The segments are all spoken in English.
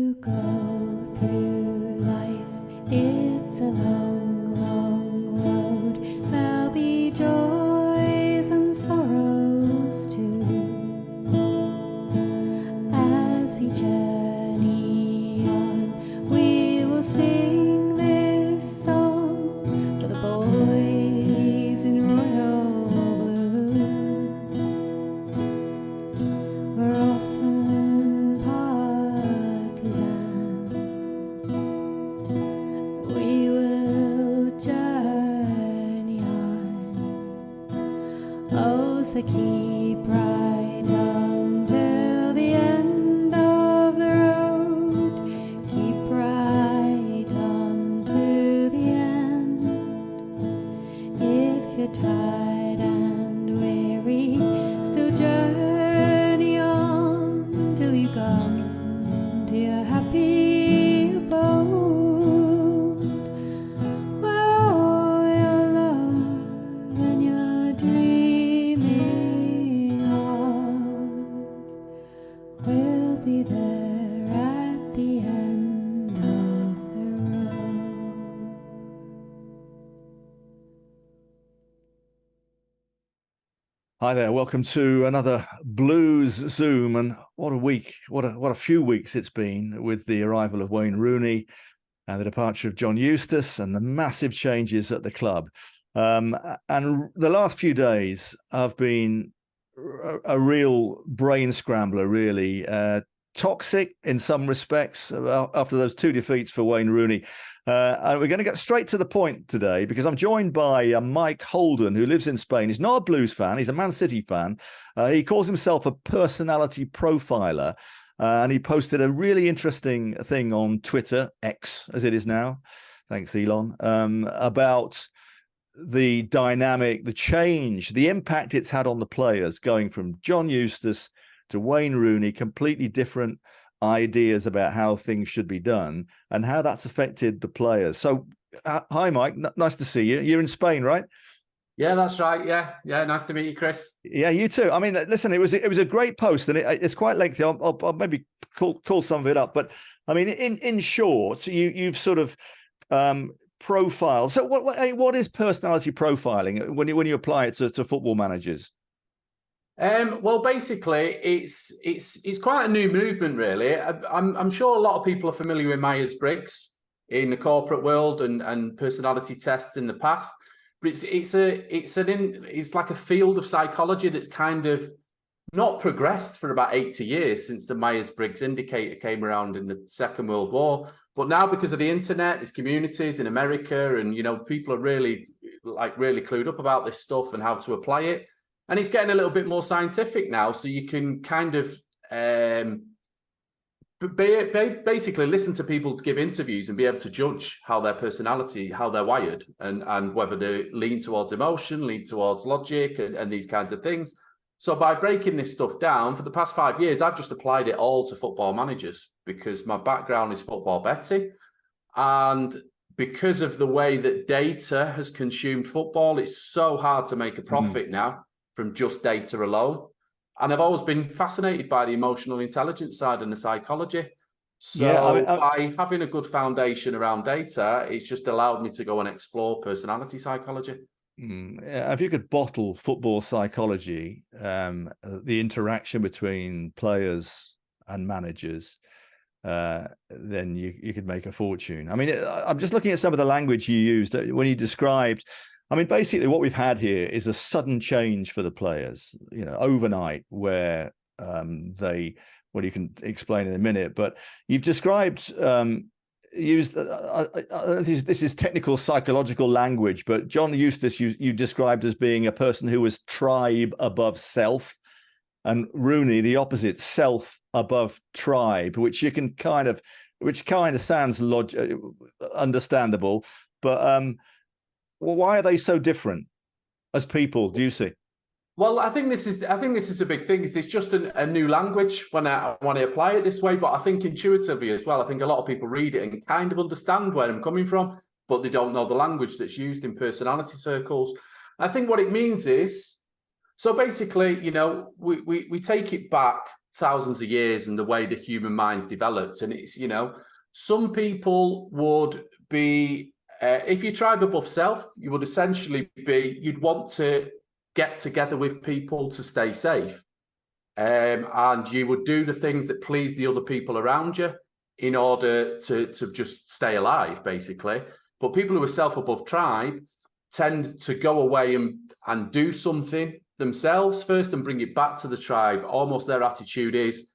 you go through life, it's a long, long road. There'll be joys and sorrows too. As we journey on, we will sing this song for the boys in royal blue. We're often partisan. We will journey on. Oh, so keep right on till the end of the road. Keep right on to the end. If you're tired and weary, still journey on till you come to your happy abode, where all your love and your dreaming of will be there at the end of the road. Hi there, welcome to another Blues Zoom, and what a week, what a few weeks it's been with the arrival of Wayne Rooney and the departure of John Eustace and the massive changes at the club. And the last few days have been a real brain scrambler, really. Toxic in some respects after those two defeats for Wayne Rooney. And we're going to get straight to the point today because I'm joined by Mike Holden, who lives in Spain. He's not a Blues fan. He's a Man City fan. He calls himself a personality profiler. And he posted a really interesting thing on Twitter, X as it is now. Thanks, Elon, about the dynamic, the change, the impact it's had on the players going from John Eustace to Wayne Rooney, completely different ideas about how things should be done and how that's affected the players. So, hi, Mike. Nice to see you. You're in Spain, right? Yeah, that's right. Yeah. Nice to meet you, Chris. Yeah, you too. I mean, listen, it was a great post, and it's quite lengthy. I'll maybe call some of it up, but I mean, in short, you've sort of profiled. So, what is personality profiling when you apply it to football managers? Well, basically, it's quite a new movement, really. I'm sure a lot of people are familiar with Myers-Briggs in the corporate world and personality tests in the past, but it's like a field of psychology that's kind of not progressed for about 80 years since the Myers-Briggs indicator came around in the Second World War. But now, because of the internet, there's communities in America, and people are really clued up about this stuff and how to apply it. And it's getting a little bit more scientific now, so you can kind of basically listen to people give interviews and be able to judge how their personality, how they're wired, and whether they lean towards emotion, lean towards logic, and these kinds of things. So by breaking this stuff down, for the past 5 years, I've just applied it all to football managers because my background is football betting. And because of the way that data has consumed football, it's so hard to make a profit now from just data alone. And I've always been fascinated by the emotional intelligence side and the psychology. So yeah, by having a good foundation around data, it's just allowed me to go and explore personality psychology. If you could bottle football psychology, the interaction between players and managers, then you could make a fortune. I mean, I'm just looking at some of the language you used when you described. I mean, basically what we've had here is a sudden change for the players, overnight, where you can explain in a minute, but you've described, this is technical psychological language, but John Eustace you described as being a person who was tribe above self, and Rooney, the opposite, self above tribe, which kind of sounds understandable, but well, why are they so different as people, do you see? Well, I think this is a big thing. It's just a new language when I apply it this way, but I think intuitively as well. I think a lot of people read it and kind of understand where I'm coming from, but they don't know the language that's used in personality circles. I think what it means is, so basically, we take it back thousands of years and the way the human mind's developed. And it's, some people would be, if you tribe above self, you would essentially be, you'd want to get together with people to stay safe. And you would do the things that please the other people around you in order to just stay alive, basically. But people who are self above tribe tend to go away and do something themselves first and bring it back to the tribe. Almost their attitude is,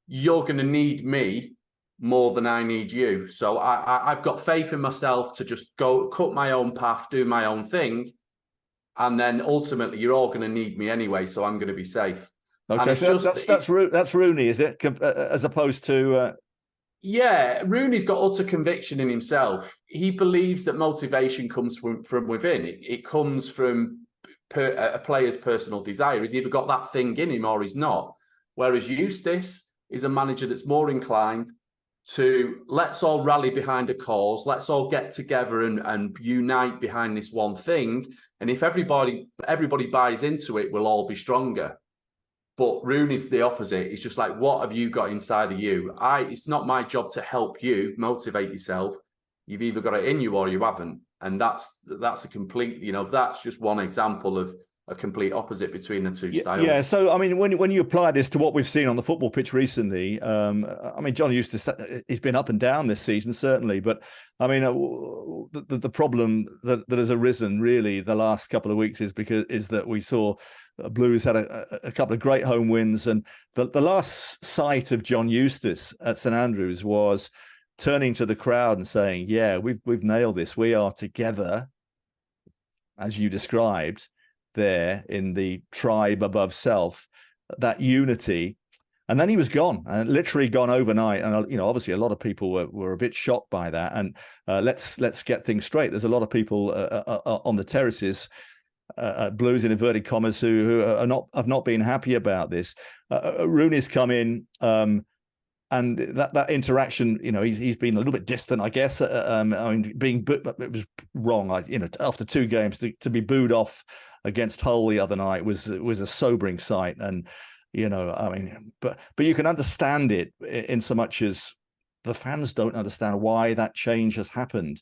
you're going to need me more than I need you. So I've got faith in myself to just go cut my own path, do my own thing. And then ultimately you're all going to need me anyway. So I'm going to be safe. Okay, so that's Rooney, is it? As opposed to... Yeah, Rooney's got utter conviction in himself. He believes that motivation comes from within. It comes from a player's personal desire. He's either got that thing in him or he's not. Whereas Eustace is a manager that's more inclined to, let's all rally behind a cause, let's all get together and unite behind this one thing. And if everybody buys into it, we'll all be stronger. But Rooney's the opposite. He's just like, what have you got inside of you? It's not my job to help you motivate yourself. You've either got it in you or you haven't. And that's a complete, that's just one example of a complete opposite between the two styles. Yeah. So, I mean, when you apply this to what we've seen on the football pitch recently, I mean, John Eustace, he's been up and down this season, certainly. But I mean, the problem that has arisen really the last couple of weeks is that we saw Blues had a couple of great home wins. And the last sight of John Eustace at St Andrews was turning to the crowd and saying, yeah, we've nailed this. We are together, as you described there in the tribe above self, that unity. And then he was gone, and literally gone overnight. And obviously a lot of people were a bit shocked by that. And let's get things straight. There's a lot of people on the terraces, Blues in inverted commas, who have not been happy about this. Rooney's come in, and that interaction, he's been a little bit distant, I guess. I mean, it was wrong. After two games to be booed off against Hull the other night was a sobering sight. And I mean, but you can understand it in so much as the fans don't understand why that change has happened.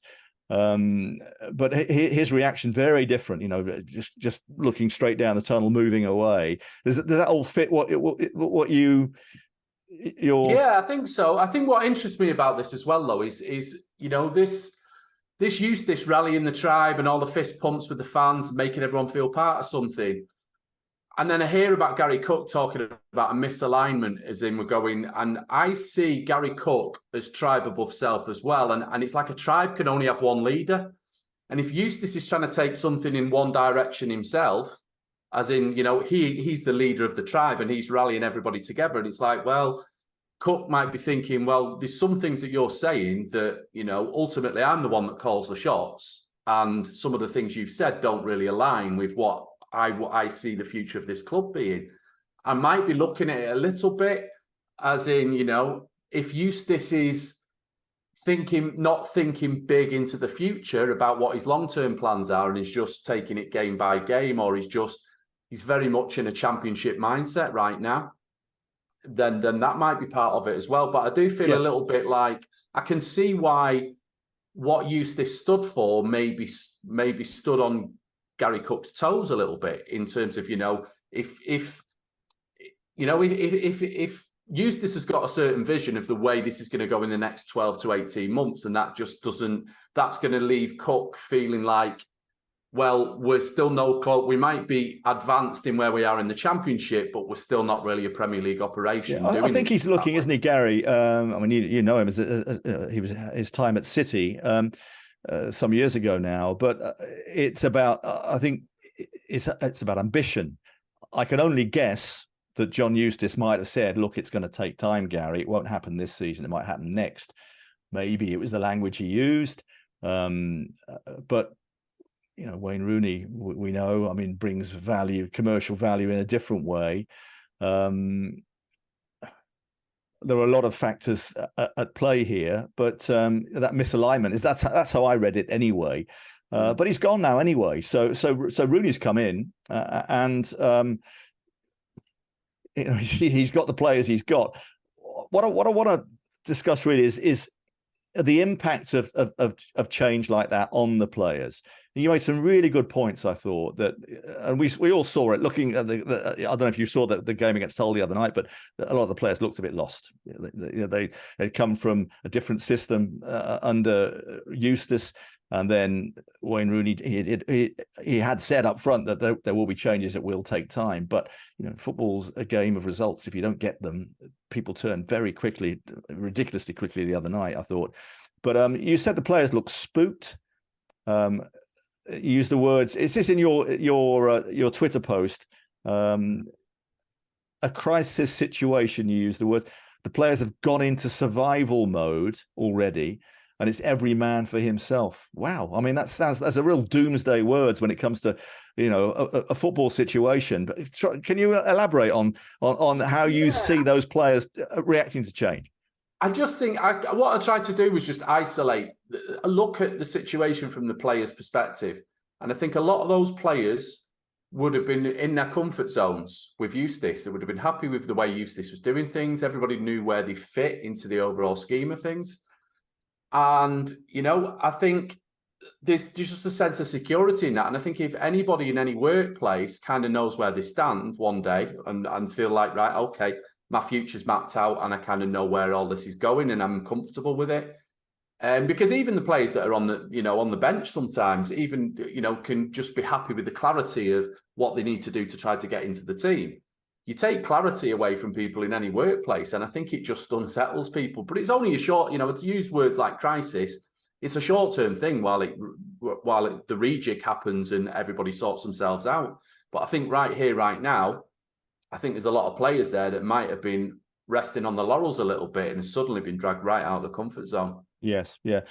But his reaction very different. Just looking straight down the tunnel, moving away. Does that all fit what you? Yeah, I think so. I think what interests me about this as well, though, is this Eustace rallying the tribe and all the fist pumps with the fans, making everyone feel part of something. And then I hear about Gary Cook talking about a misalignment, as in we're going, and I see Gary Cook as tribe above self as well. And it's like a tribe can only have one leader. And if Eustace is trying to take something in one direction himself, as in, he's the leader of the tribe and he's rallying everybody together. And it's like, well, Cook might be thinking, well, there's some things that you're saying that, ultimately I'm the one that calls the shots. And some of the things you've said don't really align with what I see the future of this club being. I might be looking at it a little bit as in, if Eustace is not thinking big into the future about what his long-term plans are and he's just taking it game by game, or he's very much in a championship mindset right now, then that might be part of it as well. But I do feel a little bit like I can see why what Eustace stood for maybe stood on Gary Cook's toes a little bit in terms of, if Eustace has got a certain vision of the way this is going to go in the next 12 to 18 months, and that just that's going to leave Cook feeling like, well, we're still we might be advanced in where we are in the Championship, but we're still not really a Premier League operation. Yeah, I think he's looking, isn't he, Gary? I mean, you know him as he was his time at City some years ago now, but it's about, I think it's about ambition. I can only guess that John Eustace might have said, look, it's going to take time, Gary. It won't happen this season. It might happen next. Maybe it was the language he used. But Wayne Rooney, we know, I mean, brings commercial value in a different way. There are a lot of factors at play here, but that misalignment that's how I read it anyway. But he's gone now anyway. So Rooney's come in, and he's got the players he's got. What I want to discuss really is the impact of change like that on the players. You made some really good points, I thought, that, and we all saw it. Looking at I don't know if you saw the game against Hull the other night, but a lot of the players looked a bit lost. They'd come from a different system under Eustace, and then Wayne Rooney, he had said up front that there will be changes that will take time. But football's a game of results. If you don't get them, people turn very quickly, ridiculously quickly the other night, I thought. But you said the players look spooked. You used the words. Is this in your Twitter post? A crisis situation. You used the words. The players have gone into survival mode already, and it's every man for himself. Wow. I mean, that's a real doomsday words when it comes to, a football situation. But can you elaborate on how you see those players reacting to change? I just think what I tried to do was just look at the situation from the players' perspective. And I think a lot of those players would have been in their comfort zones with Eustace. They would have been happy with the way Eustace was doing things. Everybody knew where they fit into the overall scheme of things. And, I think there's just a sense of security in that. And I think if anybody in any workplace kind of knows where they stand one day and feel like, right, okay, my future's mapped out and I kind of know where all this is going and I'm comfortable with it. Because even the players that are on the bench sometimes even, can just be happy with the clarity of what they need to do to try to get into the team. You take clarity away from people in any workplace, and I think it just unsettles people. But it's only a short, to use words like crisis, it's a short-term thing while the rejig happens and everybody sorts themselves out. But I think right here, right now, I think there's a lot of players there that might have been resting on the laurels a little bit and have suddenly been dragged right out of the comfort zone. Yes, yeah.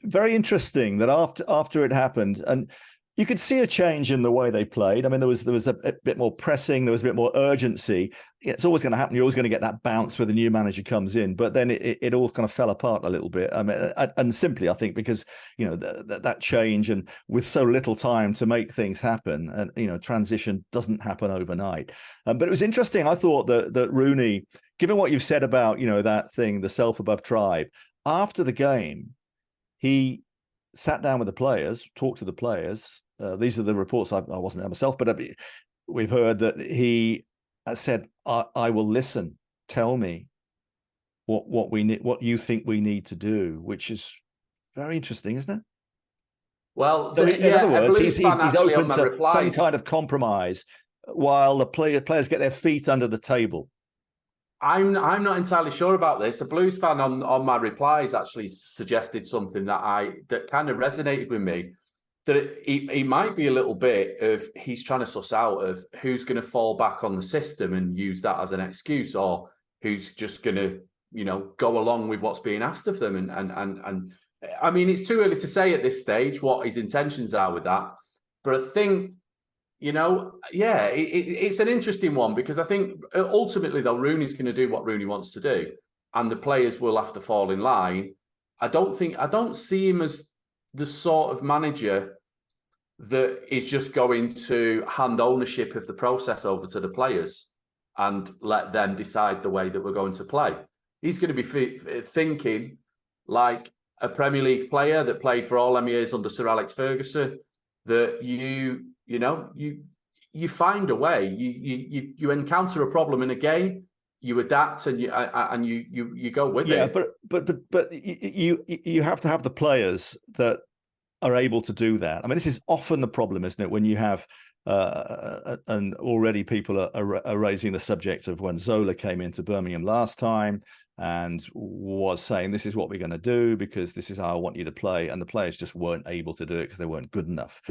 Very interesting that after it happened, and you could see a change in the way they played. I mean, there was a bit more pressing, there was a bit more urgency. It's always going to happen. You're always going to get that bounce where the new manager comes in, but then it all kind of fell apart a little bit. I mean, and simply, I think because that change, and with so little time to make things happen, and transition doesn't happen overnight. But it was interesting. I thought that Rooney, given what you've said about that thing, the self above tribe, after the game, he sat down with the players, talked to the players. These are the reports. I wasn't there myself, but we've heard that he said, "I will listen. Tell me what we need, what you think we need to do," which is very interesting, isn't it? Well, in other words, he's open to some kind of compromise while the players get their feet under the table. I'm not entirely sure about this. A Blues fan on my replies actually suggested something that kind of resonated with me. That it might be a little bit of he's trying to suss out of who's going to fall back on the system and use that as an excuse, or who's just going to go along with what's being asked of them. And I mean, it's too early to say at this stage what his intentions are with that. But I think it's an interesting one, because I think ultimately though Rooney's going to do what Rooney wants to do, and the players will have to fall in line. I don't see him as the sort of manager that is just going to hand ownership of the process over to the players and let them decide the way that we're going to play. He's going to be thinking like a Premier League player that played for all them years under Sir Alex Ferguson, that you find a way. You encounter a problem in a game, you adapt, and you go with it. Yeah, but you have to have the players that are able to do that. I mean, this is often the problem, isn't it? When you have and already people are raising the subject of when Zola came into Birmingham last time and was saying, this is what we're going to do because this is how I want you to play, and the players just weren't able to do it because they weren't good enough.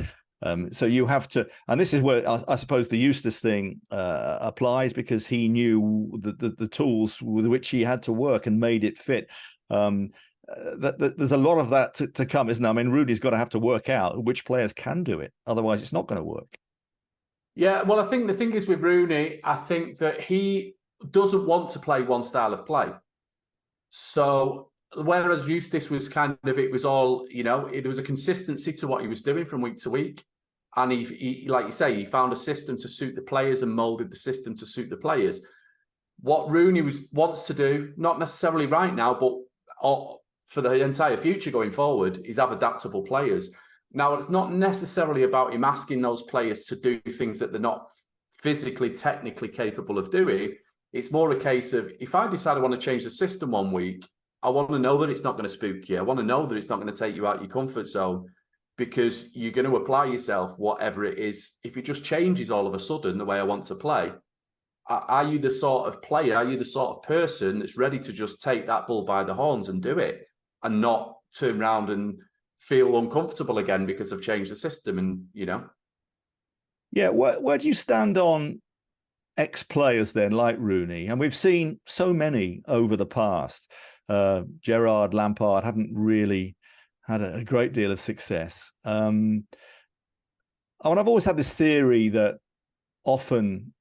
So you have to, and this is where I suppose the Eustace thing applies, because he knew the tools with which he had to work and made it fit. There's a lot of that to come, isn't there? I mean, Rooney's got to have to work out which players can do it, otherwise it's not going to work. Yeah, well, I think the thing is with Rooney, I think that he doesn't want to play one style of play. So whereas Eustace was it was all, it was a consistency to what he was doing from week to week. and he like you say, he found a system to suit the players and molded the system to suit the players. What Rooney wants to do, not necessarily right now, but for the entire future going forward, is have adaptable players. Now, it's not necessarily about him asking those players to do things that they're not physically, technically capable of doing. It's more a case of, if I decide I want to change the system one week, I want to know that it's not going to spook you. I want to know that it's not going to take you out your comfort zone, because you're going to apply yourself, whatever it is. If it just changes all of a sudden the way I want to play, are you the sort of player, are you the sort of person that's ready to just take that bull by the horns and do it, and not turn around and feel uncomfortable again because I've changed the system? And, you know. Yeah, where do you stand on ex-players then, like Rooney? And we've seen so many over the past. Gerrard, Lampard haven't really had a great deal of success. I've always had this theory that often,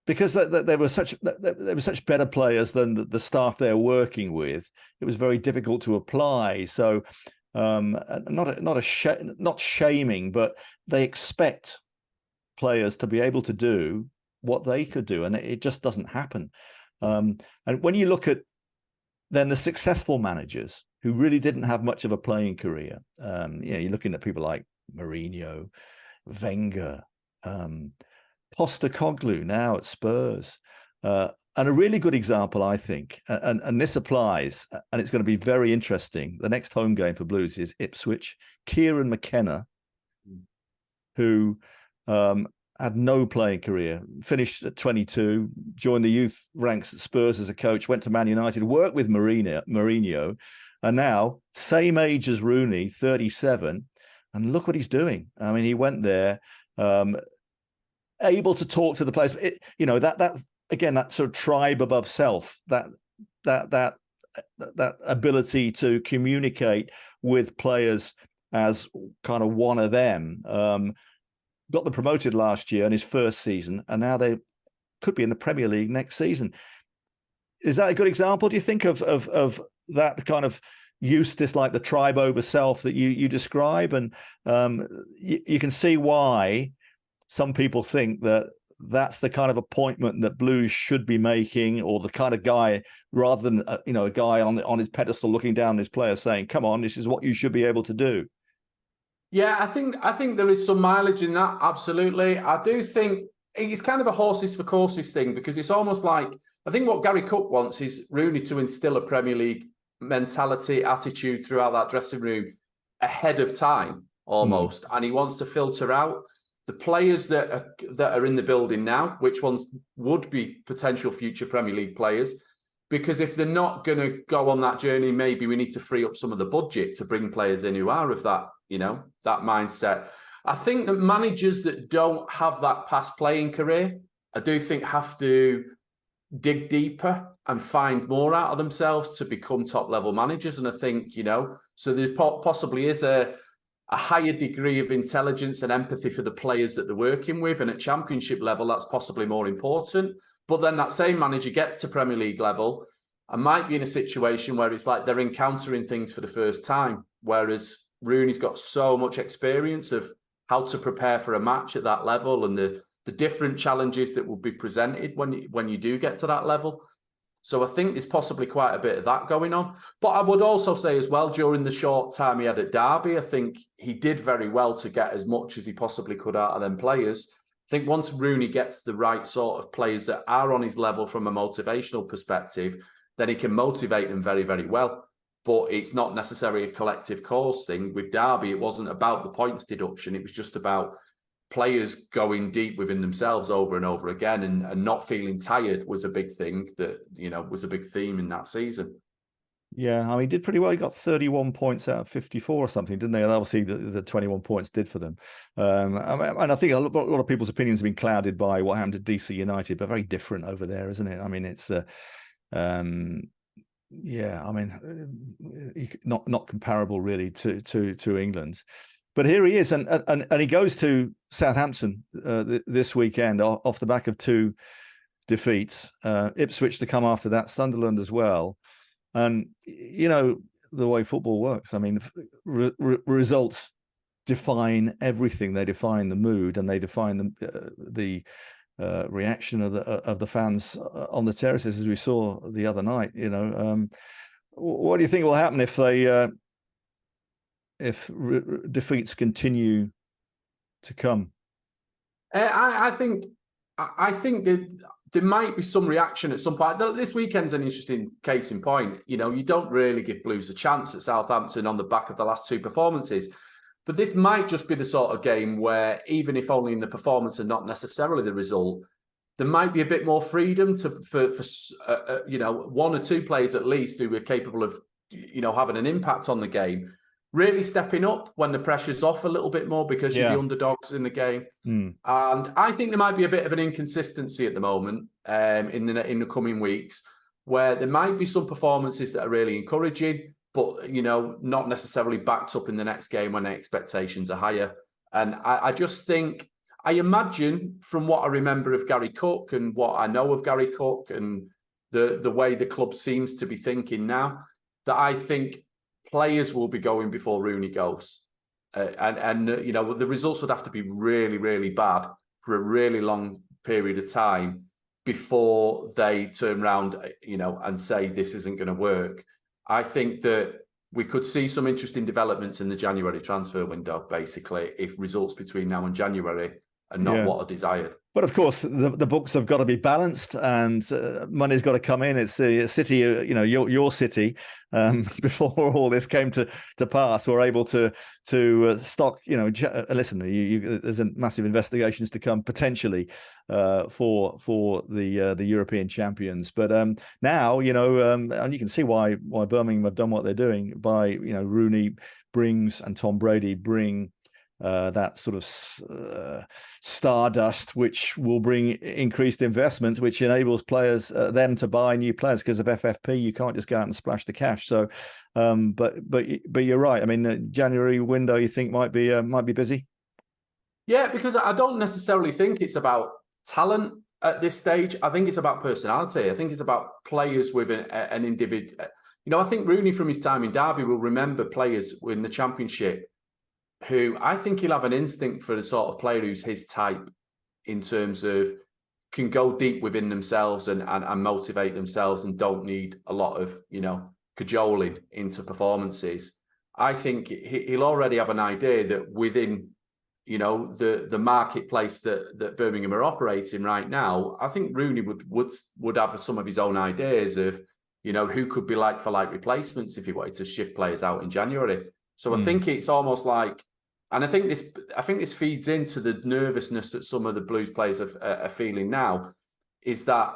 because they were such better players than the staff they're working with, it was very difficult to apply. So, not shaming, but they expect players to be able to do what they could do, and it just doesn't happen. And when you look at then the successful managers who really didn't have much of a playing career, you're looking at people like Mourinho, Wenger, Postecoglou now at Spurs, and a really good example, I think, and this applies, and it's going to be very interesting. The next home game for Blues is Ipswich. Kieran McKenna, who had no playing career, finished at 22, joined the youth ranks at Spurs as a coach, went to Man United, worked with Mourinho, and now same age as Rooney, 37, and look what he's doing. I mean, he went there, able to talk to the players. That again, that sort of tribe above self, that ability to communicate with players as kind of one of them. Got them promoted last year in his first season, and now they could be in the Premier League next season. Is that a good example, do you think, of that kind of Eustace, like the tribe over self that you describe? And you can see why some people think that that's the kind of appointment that Blues should be making, or the kind of guy, rather than a guy on his pedestal looking down his players saying, "Come on, this is what you should be able to do." Yeah, I think there is some mileage in that. Absolutely. I do think it's kind of a horses for courses thing, because it's almost like, I think what Gary Cook wants is Rooney to instill a Premier League mentality, attitude throughout that dressing room ahead of time, almost. And he wants to filter out the players that are in the building now, which ones would be potential future Premier League players. Because if they're not going to go on that journey, maybe we need to free up some of the budget to bring players in who are of that, that mindset. I think that managers that don't have that past playing career, I do think have to dig deeper and find more out of themselves to become top level managers. And I think, so there possibly is a higher degree of intelligence and empathy for the players that they're working with. And at championship level, that's possibly more important. But then that same manager gets to Premier League level and might be in a situation where it's like they're encountering things for the first time. Whereas Rooney's got so much experience of how to prepare for a match at that level, and the different challenges that will be presented when you do get to that level. So I think there's possibly quite a bit of that going on. But I would also say as well, during the short time he had at Derby, I think he did very well to get as much as he possibly could out of them players. I think once Rooney gets the right sort of players that are on his level from a motivational perspective, then he can motivate them very, very well. But it's not necessarily a collective cause thing. With Derby, it wasn't about the points deduction. It was just about players going deep within themselves over and over again, and not feeling tired was a big thing that, was a big theme in that season. Yeah, I mean, he did pretty well. He got 31 points out of 54 or something, didn't they? And obviously the 21 points did for them. And I think a lot of people's opinions have been clouded by what happened to DC United, but very different over there, isn't it? I mean, it's not comparable really to England. But here he is, and he goes to Southampton this weekend off the back of 2 defeats. Ipswich to come after that, Sunderland as well. And the way football works, I mean, results define everything. They define the mood, and they define the reaction of the fans on the terraces, as we saw the other night. What do you think will happen if defeats continue to come? I think that there might be some reaction at some point. This weekend's an interesting case in point. You don't really give Blues a chance at Southampton on the back of the last two performances. But this might just be the sort of game where, even if only in the performance and not necessarily the result, there might be a bit more freedom for one or two players at least who are capable of, having an impact on the game, really stepping up when the pressure's off a little bit more because you're the underdogs in the game. And I think there might be a bit of an inconsistency at the moment in the coming weeks, where there might be some performances that are really encouraging, but, not necessarily backed up in the next game when the expectations are higher. And I imagine, from what I remember of Gary Cook and what I know of Gary Cook and the way the club seems to be thinking now, that I think players will be going before Rooney goes. The results would have to be really, really bad for a really long period of time before they turn around, and say this isn't going to work. I think that we could see some interesting developments in the January transfer window, basically, if results between now and January are not what are desired. But of course, the books have got to be balanced, and money's got to come in. It's a City, your City, before all this came to pass, were able to stock. Listen, there's a massive investigations to come potentially for the European champions. But now, and you can see why Birmingham have done what they're doing by Rooney brings and Tom Brady bring. That sort of stardust, which will bring increased investment, which enables players them to buy new players. Because of FFP, you can't just go out and splash the cash. So, but you're right. I mean, the January window, you think might be busy. Yeah, because I don't necessarily think it's about talent at this stage. I think it's about personality. I think it's about players with an individual. I think Rooney, from his time in Derby, will remember players in the Championship who I think he'll have an instinct for the sort of player who's his type, in terms of can go deep within themselves and motivate themselves and don't need a lot of, cajoling into performances. I think he'll already have an idea that within, the marketplace that Birmingham are operating right now, I think Rooney would have some of his own ideas of, who could be like for like replacements if he wanted to shift players out in January. So I think it's almost like, and I think this feeds into the nervousness that some of the Blues players are feeling now, is that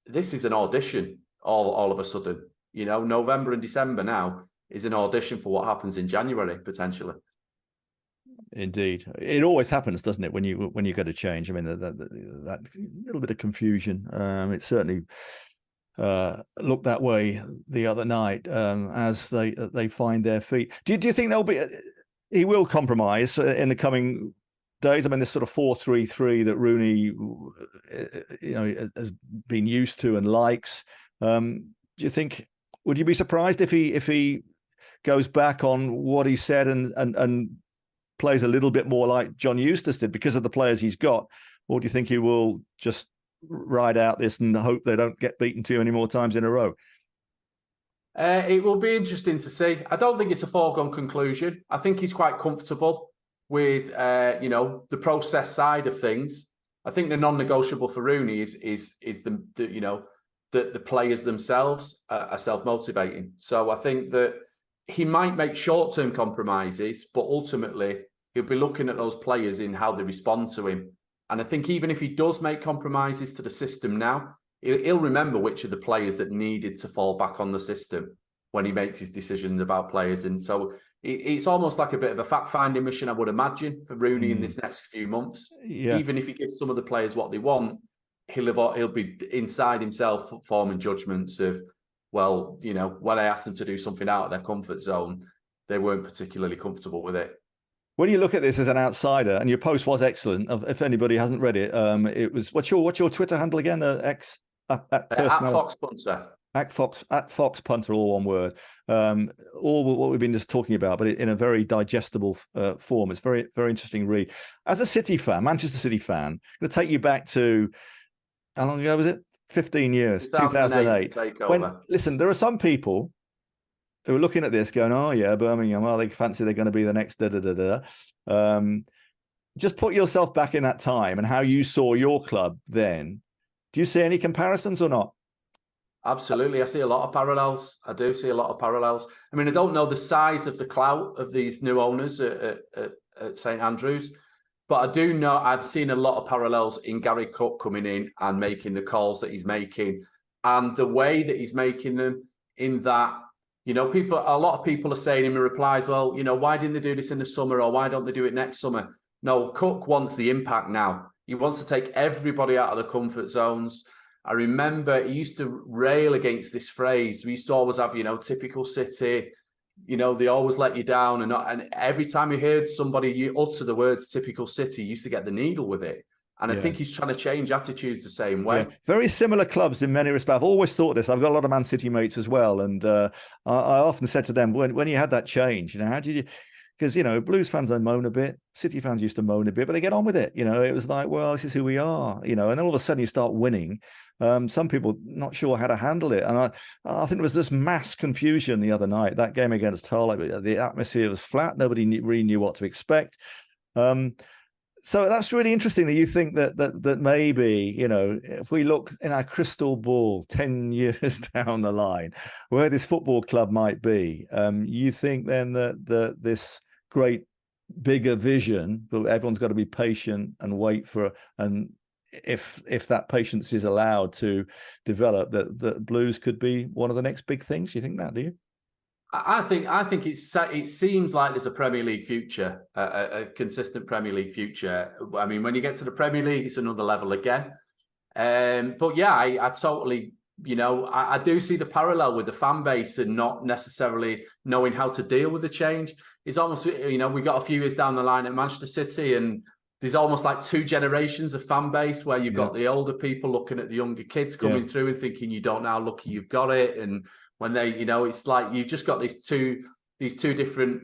this is an audition all of a sudden. November and December now is an audition for what happens in January, potentially. Indeed. It always happens, doesn't it, when you get a change? I mean, that little bit of confusion, it certainly looked that way the other night as they find their feet. Do you think he will compromise in the coming days? I mean, this sort of 4-3-3 that Rooney, has been used to and likes. Do you think? Would you be surprised if he goes back on what he said and plays a little bit more like John Eustace did because of the players he's got, or do you think he will just ride out this and hope they don't get beaten too many more times in a row? It will be interesting to see. I don't think it's a foregone conclusion. I think he's quite comfortable with the process side of things. I think the non-negotiable for Rooney is the players themselves are self-motivating. So I think that he might make short-term compromises, but ultimately he'll be looking at those players in how they respond to him. And I think even if he does make compromises to the system now, he'll remember which of the players that needed to fall back on the system when he makes his decisions about players. And so it's almost like a bit of a fact-finding mission, I would imagine, for Rooney in this next few months. Yeah. Even if he gives some of the players what they want, he'll be inside himself forming judgments of, well, when I asked them to do something out of their comfort zone, they weren't particularly comfortable with it. When you look at this as an outsider, and your post was excellent, if anybody hasn't read it, it was, what's your Twitter handle again? At Fox Punter. At Fox Punter, all one word. All what we've been just talking about, but in a very digestible form. It's very, very interesting read. As a City fan, Manchester City fan, I'm going to take you back to, how long ago was it? 15 years, 2008. Takeover. Listen, there are some people who are looking at this going, oh yeah, Birmingham, they fancy they're going to be the next Just put yourself back in that time and how you saw your club then. Do you see any comparisons or not? Absolutely. I see a lot of parallels. I do see a lot of parallels. I mean, I don't know the size of the clout of these new owners at St Andrews, but I do know I've seen a lot of parallels in Gary Cook coming in and making the calls that he's making, and the way that he's making them, in that, a lot of people are saying in replies, well, why didn't they do this in the summer, or why don't they do it next summer? No, Cook wants the impact now. He wants to take everybody out of the comfort zones. I remember he used to rail against this phrase. We used to always have, typical City, they always let you down. And every time you heard somebody utter the words typical City, you used to get the needle with it. And I think he's trying to change attitudes the same way. Yeah. Very similar clubs in many respects. I've always thought this. I've got a lot of Man City mates as well. And I often said to them, when you had that change, how did you... Because, Blues fans, they moan a bit. City fans used to moan a bit, but they get on with it. It was like, well, this is who we are, and then all of a sudden you start winning. Some people not sure how to handle it. And I think there was this mass confusion the other night, that game against Hull. The atmosphere was flat. Nobody really knew what to expect. So that's really interesting that you think that maybe, if we look in our crystal ball 10 years down the line, where this football club might be, you think then that this great bigger vision, but everyone's got to be patient and wait for, and if that patience is allowed to develop, that Blues could be one of the next big things. You think that, do you? I think it seems like there's a Premier League future, a consistent Premier League future. I mean, when you get to the Premier League, it's another level again. But yeah, I totally, I do see the parallel with the fan base and not necessarily knowing how to deal with the change. It's almost, we got a few years down the line at Manchester City, and there's almost like two generations of fan base where you've got the older people looking at the younger kids coming through and thinking, you don't know how lucky you've got it. And when they, it's like you've just got these two different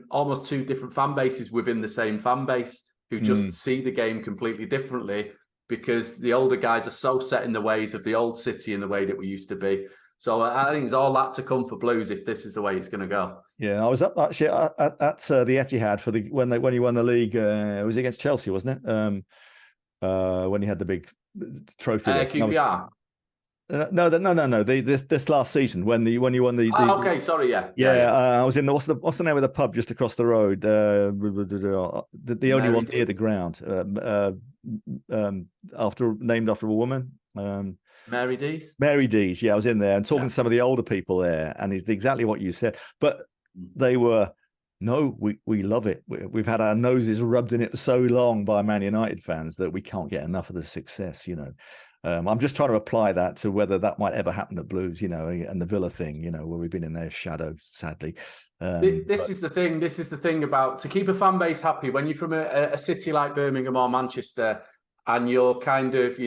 fan bases within the same fan base who just see the game completely differently, because the older guys are so set in the ways of the old City and the way that we used to be. So I think it's all that to come for Blues if this is the way it's going to go. Yeah, I was up actually at the Etihad for when he won the league. It was against Chelsea, wasn't it? When he had the big trophy. QPR. No. This last season when you won the. Okay, sorry, yeah. I was in what's the name of the pub just across the road? The only one near the ground. Named after a woman. Mary D's. Mary D's. Yeah, I was in there and talking to some of the older people there, and it's exactly what you said. But they were, no, we love it. We've had our noses rubbed in it for so long by Man United fans that we can't get enough of the success. I'm just trying to apply that to whether that might ever happen at Blues, and the Villa thing, where we've been in their shadow, sadly. This is the thing. This is the thing about, to keep a fan base happy when you're from a city like Birmingham or Manchester, and you're kind of,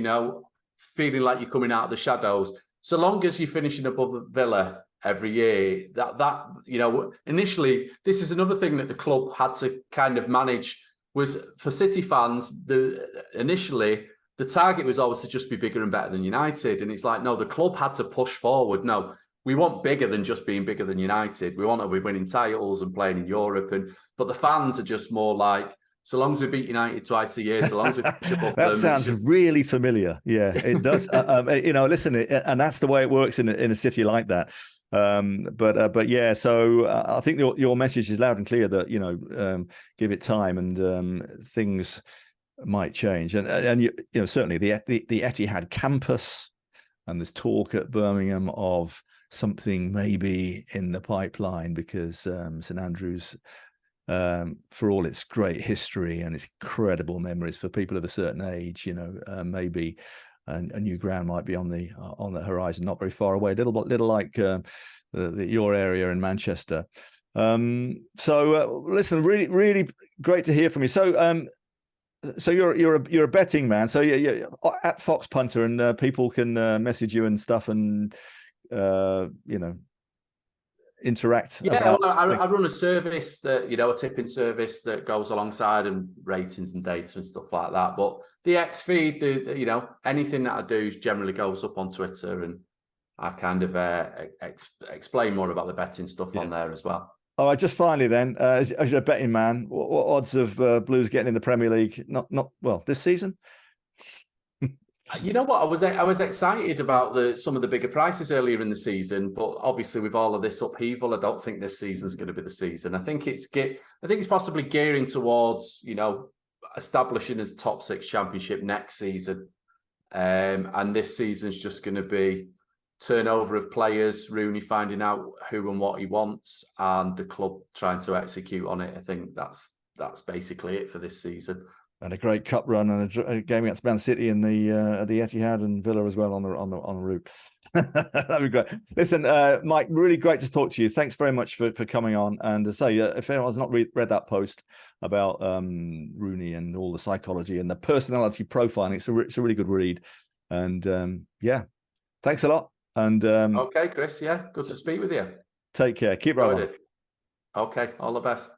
feeling like you're coming out of the shadows. So long as you're finishing above Villa every year, that initially, this is another thing that the club had to kind of manage, was for City fans. Initially, the target was always to just be bigger and better than United. And it's like, no, the club had to push forward. No, we want bigger than just being bigger than United. We want to be winning titles and playing in Europe. But the fans are just more like, so long as we beat United twice a year, so long as we push above that them, sounds really familiar. Yeah, it does. Listen, and that's the way it works in a city like that. But yeah, so I think your message is loud and clear that, give it time and things might change. And certainly the Etihad campus, and there's talk at Birmingham of something maybe in the pipeline, because St Andrews, for all its great history and its incredible memories for people of a certain age, maybe a new ground might be on the horizon, not very far away, little like your area in Manchester. So listen, really, really great to hear from you. So you're a betting man. So you're at Fox Punter, and people can message you and stuff, and interact Yeah, about. well, I run a service that, a tipping service that goes alongside and ratings and data and stuff like that. But the X feed, anything that I do generally goes up on Twitter, and I kind of explain more about the betting stuff on there as well. All right, just finally then, as you're a betting man, what odds of Blues getting in the Premier League? Not this season. You know what? I was excited about some of the bigger prices earlier in the season, but obviously with all of this upheaval, I don't think this season's going to be the season. I think it's possibly gearing towards establishing a top 6 championship next season, and this season's just going to be turnover of players, Rooney finding out who and what he wants, and the club trying to execute on it. I think that's basically it for this season. And a great cup run and a game against Man City in the Etihad, and Villa as well on the route. That'd be great. Listen, Mike, really great to talk to you. Thanks very much for coming on. And to say, if anyone's not read that post about Rooney and all the psychology and the personality profiling, it's a really good read. And thanks a lot. And okay, Chris. Yeah, good to speak with you. Take care. Keep rolling. Okay, all the best.